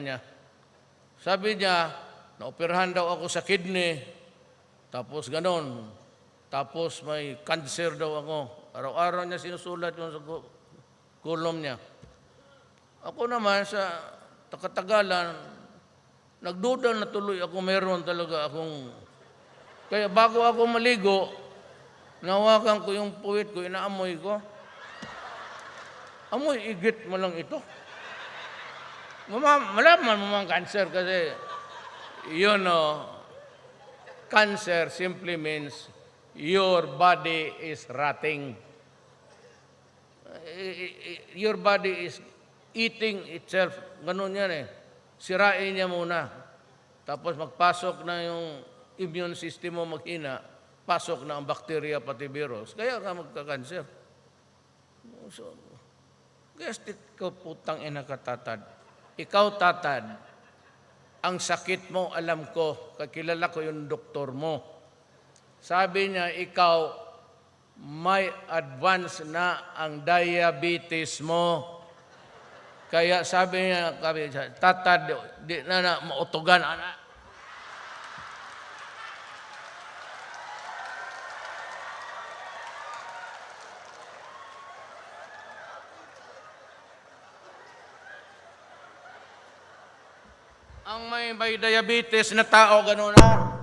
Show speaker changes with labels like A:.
A: niya. Sabi niya, naoperahan daw ako sa kidney, tapos ganon. Tapos may cancer daw ako. Araw-araw niya sinusulat yung sa column niya. Ako naman sa takatagalan, nagduda na tuloy ako, meron talaga akong... Kaya bago ako maligo, nawakan ko yung puwit ko, inaamoy ko. Amoy, igit mo lang ito. Malaman mo mga cancer kasi, cancer simply means your body is rotting. Your body is eating itself. Ganun yan eh. Sirain niya muna. Tapos magpasok na yung immune system mo maghina, pasok na ang bacteria pati virus. Kaya ka magka-cancer. So, gastit ko putang ina ka, Tatad. Ikaw, Tatad, ang sakit mo, alam ko, kakilala ko yung doktor mo. Sabi niya, ikaw, may advance na ang diabetes mo. Kaya sabi niya, Tatad, di na mautugan, anak. Ang may diabetes na tao, gano'n na.